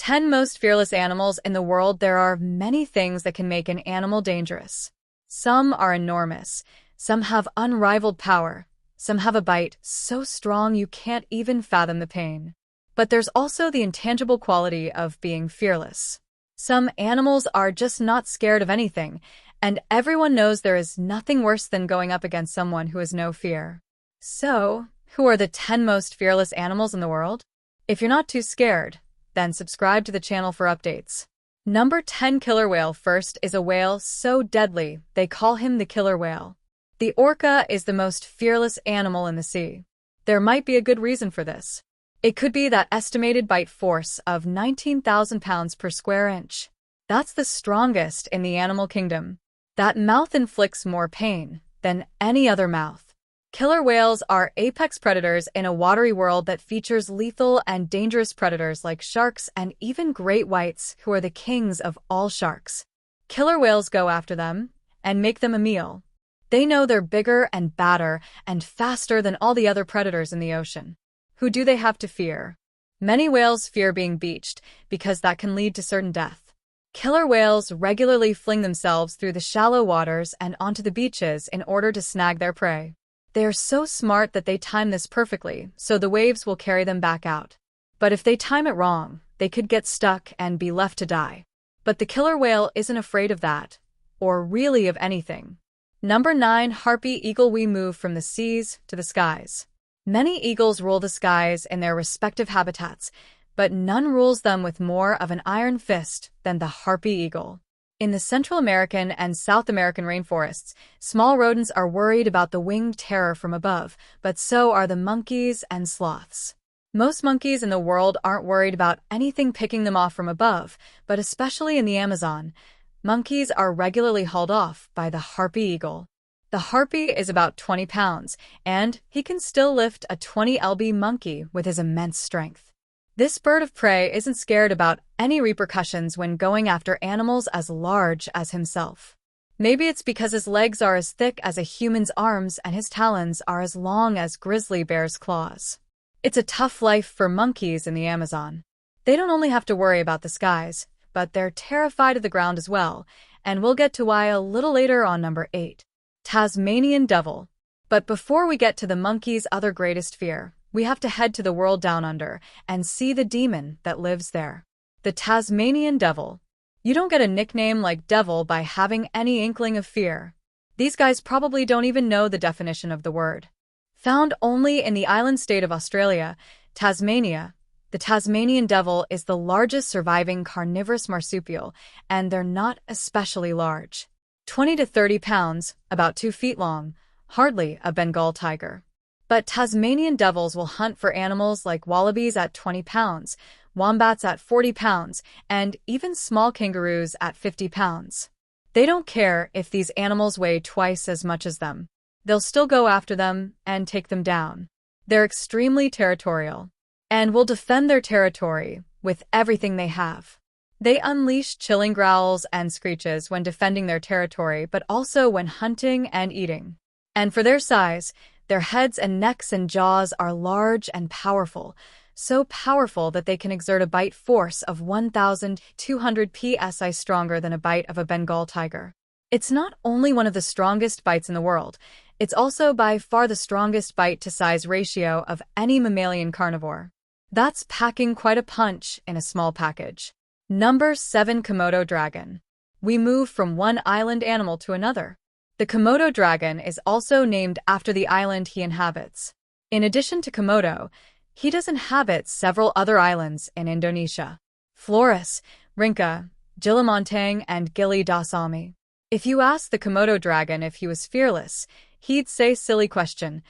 10 most fearless animals in the world. There are many things that can make an animal dangerous. Some are enormous. Some have unrivaled power. Some have a bite so strong you can't even fathom the pain. But there's also the intangible quality of being fearless. Some animals are just not scared of anything, and everyone knows there is nothing worse than going up against someone who has no fear. So, who are the 10 most fearless animals in the world? If you're not too scared, then subscribe to the channel for updates. Number 10. Killer whale. First is a whale so deadly, they call him the killer whale. The orca is the most fearless animal in the sea. There might be a good reason for this. It could be that estimated bite force of 19,000 pounds per square inch. That's the strongest in the animal kingdom. That mouth inflicts more pain than any other mouth. Killer whales are apex predators in a watery world that features lethal and dangerous predators like sharks and even great whites, who are the kings of all sharks. Killer whales go after them and make them a meal. They know they're bigger and badder and faster than all the other predators in the ocean. Who do they have to fear? Many whales fear being beached because that can lead to certain death. Killer whales regularly fling themselves through the shallow waters and onto the beaches in order to snag their prey. They are so smart that they time this perfectly, so the waves will carry them back out. But if they time it wrong, they could get stuck and be left to die. But the killer whale isn't afraid of that, or really of anything. Number 9. Harpy eagle. We move from the seas to the skies. Many eagles rule the skies in their respective habitats, but none rules them with more of an iron fist than the harpy eagle. In the Central American and South American rainforests, small rodents are worried about the winged terror from above, but so are the monkeys and sloths. Most monkeys in the world aren't worried about anything picking them off from above, but especially in the Amazon, monkeys are regularly hauled off by the harpy eagle. The harpy is about 20 pounds, and he can still lift a 20 lb monkey with his immense strength. This bird of prey isn't scared about any repercussions when going after animals as large as himself. Maybe it's because his legs are as thick as a human's arms and his talons are as long as grizzly bear's claws. It's a tough life for monkeys in the Amazon. They don't only have to worry about the skies, but they're terrified of the ground as well, and we'll get to why a little later on. Number 8. Tasmanian devil. But before we get to the monkey's other greatest fear, we have to head to the world down under and see the demon that lives there. The Tasmanian devil. You don't get a nickname like devil by having any inkling of fear. These guys probably don't even know the definition of the word. Found only in the island state of Australia, Tasmania, the Tasmanian devil is the largest surviving carnivorous marsupial, and they're not especially large. 20 to 30 pounds, about 2 feet long, hardly a Bengal tiger. But Tasmanian devils will hunt for animals like wallabies at 20 pounds, wombats at 40 pounds, and even small kangaroos at 50 pounds. They don't care if these animals weigh twice as much as them. They'll still go after them and take them down. They're extremely territorial, and will defend their territory with everything they have. They unleash chilling growls and screeches when defending their territory, but also when hunting and eating. And for their size, their heads and necks and jaws are large and powerful, so powerful that they can exert a bite force of 1,200 psi, stronger than a bite of a Bengal tiger. It's not only one of the strongest bites in the world, it's also by far the strongest bite-to-size ratio of any mammalian carnivore. That's packing quite a punch in a small package. Number 7. Komodo dragon. We move from one island animal to another. The Komodo dragon is also named after the island he inhabits. In addition to Komodo, he does inhabit several other islands in Indonesia: Flores, Rinca, Gilimantan, and Gili da Salmi. If you ask the Komodo dragon if he was fearless, he'd say, "Silly question.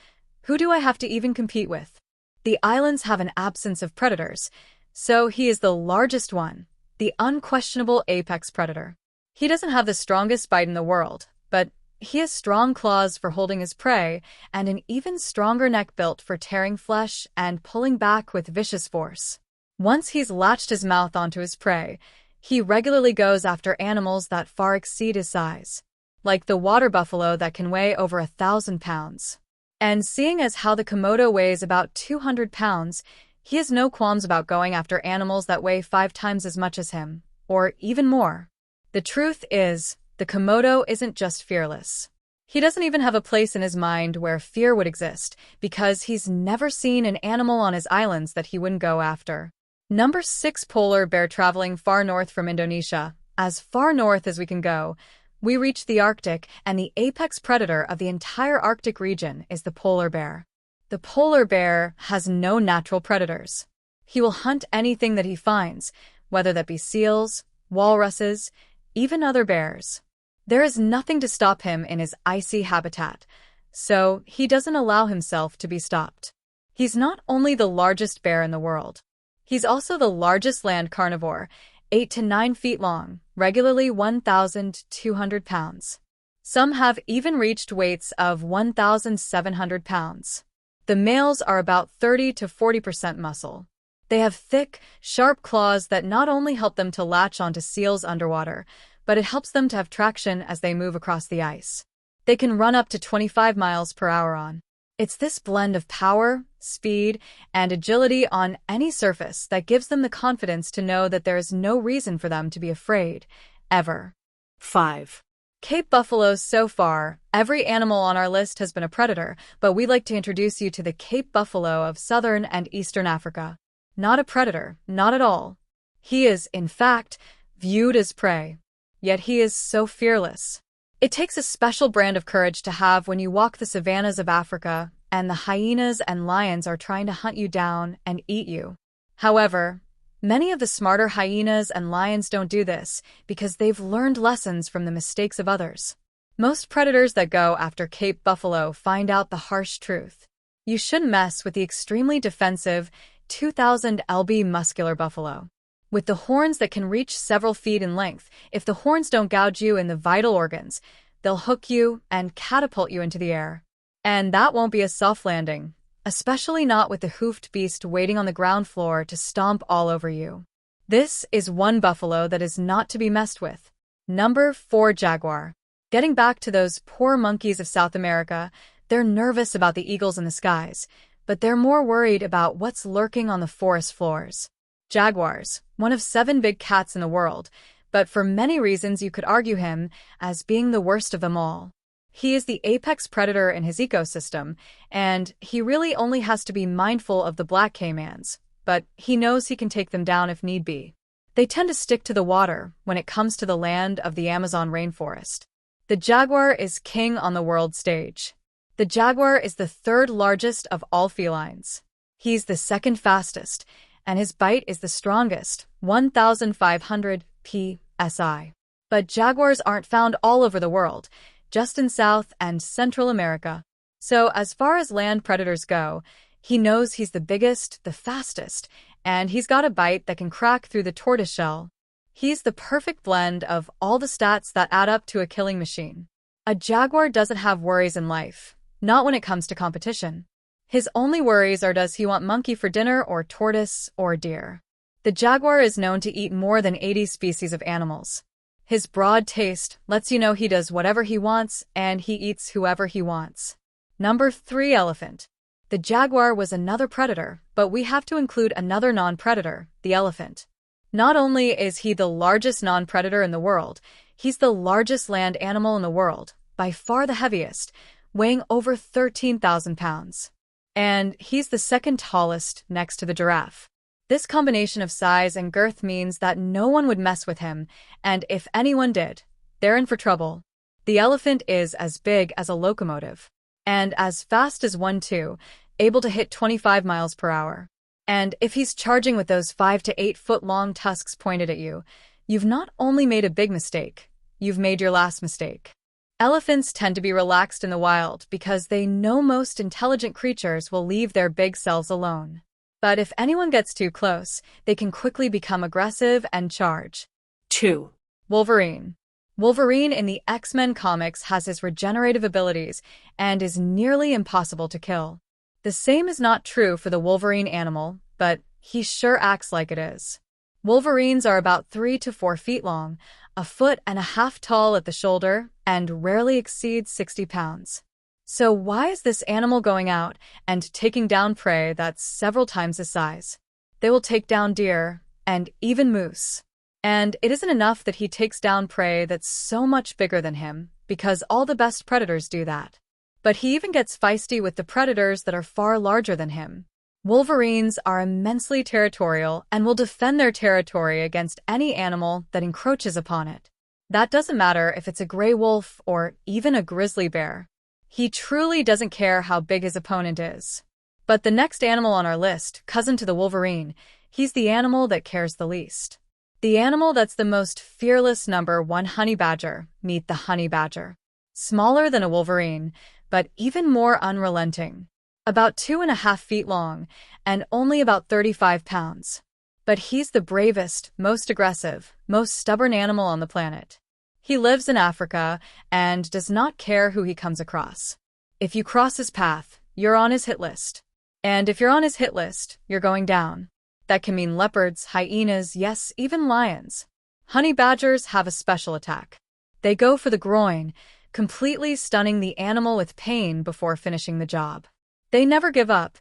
Who do I have to even compete with?" The islands have an absence of predators, so he is the largest one, the unquestionable apex predator. He doesn't have the strongest bite in the world, but he has strong claws for holding his prey and an even stronger neck built for tearing flesh and pulling back with vicious force. Once he's latched his mouth onto his prey, he regularly goes after animals that far exceed his size, like the water buffalo that can weigh over 1,000 pounds. And seeing as how the Komodo weighs about 200 pounds, He has no qualms about going after animals that weigh 5 times as much as him, or even more. The truth is, the Komodo isn't just fearless. He doesn't even have a place in his mind where fear would exist, because he's never seen an animal on his islands that he wouldn't go after. Number 6. Polar bear. Traveling far north from Indonesia, as far north as we can go, we reach the Arctic, and the apex predator of the entire Arctic region is the polar bear. The polar bear has no natural predators. He will hunt anything that he finds, whether that be seals, walruses, even other bears. There is nothing to stop him in his icy habitat, so he doesn't allow himself to be stopped. He's not only the largest bear in the world, he's also the largest land carnivore, 8 to 9 feet long, regularly 1,200 pounds. Some have even reached weights of 1,700 pounds. The males are about 30 to 40% muscle. They have thick, sharp claws that not only help them to latch onto seals underwater, but it helps them to have traction as they move across the ice. They can run up to 25 miles per hour on. It's this blend of power, speed, and agility on any surface that gives them the confidence to know that there is no reason for them to be afraid, ever. 5. Cape buffaloes. So far, every animal on our list has been a predator, but we'd like to introduce you to the Cape buffalo of southern and eastern Africa. Not a predator, not at all. He is, in fact, viewed as prey. Yet he is so fearless. It takes a special brand of courage to have when you walk the savannas of Africa and the hyenas and lions are trying to hunt you down and eat you. However, many of the smarter hyenas and lions don't do this because they've learned lessons from the mistakes of others. Most predators that go after Cape buffalo find out the harsh truth. You shouldn't mess with the extremely defensive 2,000 lb muscular buffalo. With the horns that can reach several feet in length, if the horns don't gouge you in the vital organs, they'll hook you and catapult you into the air. And that won't be a soft landing, especially not with the hoofed beast waiting on the ground floor to stomp all over you. This is one buffalo that is not to be messed with. Number 4. Jaguar. Getting back to those poor monkeys of South America, they're nervous about the eagles in the skies, but they're more worried about what's lurking on the forest floors. Jaguars, one of 7 big cats in the world, but for many reasons you could argue him as being the worst of them all. He is the apex predator in his ecosystem, and he really only has to be mindful of the black caimans, but he knows he can take them down if need be. They tend to stick to the water when it comes to the land of the Amazon rainforest. The jaguar is king on the world stage. The jaguar is the 3rd largest of all felines. He's the 2nd fastest, and his bite is the strongest, 1,500 psi. But jaguars aren't found all over the world, just in South and Central America. So as far as land predators go, he knows he's the biggest, the fastest, and he's got a bite that can crack through the tortoiseshell. He's the perfect blend of all the stats that add up to a killing machine. A jaguar doesn't have worries in life, not when it comes to competition. His only worries are, does he want monkey for dinner or tortoise or deer? The jaguar is known to eat more than 80 species of animals. His broad taste lets you know he does whatever he wants and he eats whoever he wants. Number 3. Elephant. The jaguar was another predator, but we have to include another non-predator, the elephant. Not only is he the largest non-predator in the world, he's the largest land animal in the world, by far the heaviest, weighing over 13,000 pounds. And he's the 2nd tallest next to the giraffe. This combination of size and girth means that no one would mess with him, and if anyone did, they're in for trouble. The elephant is as big as a locomotive, and as fast as one too, able to hit 25 miles per hour. And if he's charging with those 5 to 8 foot long tusks pointed at you, you've not only made a big mistake, you've made your last mistake. Elephants tend to be relaxed in the wild because they know most intelligent creatures will leave their big selves alone. But if anyone gets too close, they can quickly become aggressive and charge. 2. Wolverine. Wolverine in the X-Men comics has his regenerative abilities and is nearly impossible to kill. The same is not true for the Wolverine animal, but he sure acts like it is. Wolverines are about 3 to 4 feet long, 1.5 feet tall at the shoulder, and rarely exceed 60 pounds. So why is this animal going out and taking down prey that's several times his size? They will take down deer and even moose. And it isn't enough that he takes down prey that's so much bigger than him, because all the best predators do that. But he even gets feisty with the predators that are far larger than him. Wolverines are immensely territorial and will defend their territory against any animal that encroaches upon it. That doesn't matter if it's a gray wolf or even a grizzly bear. He truly doesn't care how big his opponent is. But the next animal on our list, cousin to the wolverine, he's the animal that cares the least. The animal that's the most fearless, number one, honey badger. Meet the honey badger. Smaller than a wolverine, but even more unrelenting. About 2.5 feet long and only about 35 pounds. But he's the bravest, most aggressive, most stubborn animal on the planet. He lives in Africa and does not care who he comes across. If you cross his path, you're on his hit list. And if you're on his hit list, you're going down. That can mean leopards, hyenas, yes, even lions. Honey badgers have a special attack. They go for the groin, completely stunning the animal with pain before finishing the job. They never give up,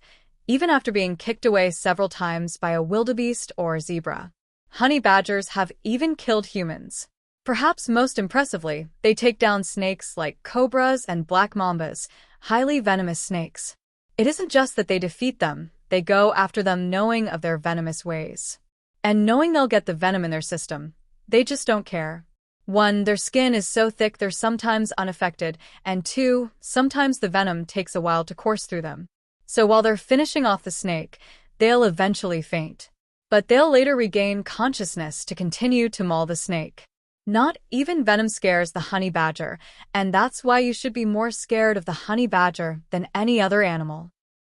even after being kicked away several times by a wildebeest or a zebra. Honey badgers have even killed humans. Perhaps most impressively, they take down snakes like cobras and black mambas, highly venomous snakes. It isn't just that they defeat them, they go after them knowing of their venomous ways. And knowing they'll get the venom in their system, they just don't care. 1, their skin is so thick they're sometimes unaffected, and 2, sometimes the venom takes a while to course through them. So while they're finishing off the snake, they'll eventually faint. But they'll later regain consciousness to continue to maul the snake. Not even venom scares the honey badger, and that's why you should be more scared of the honey badger than any other animal.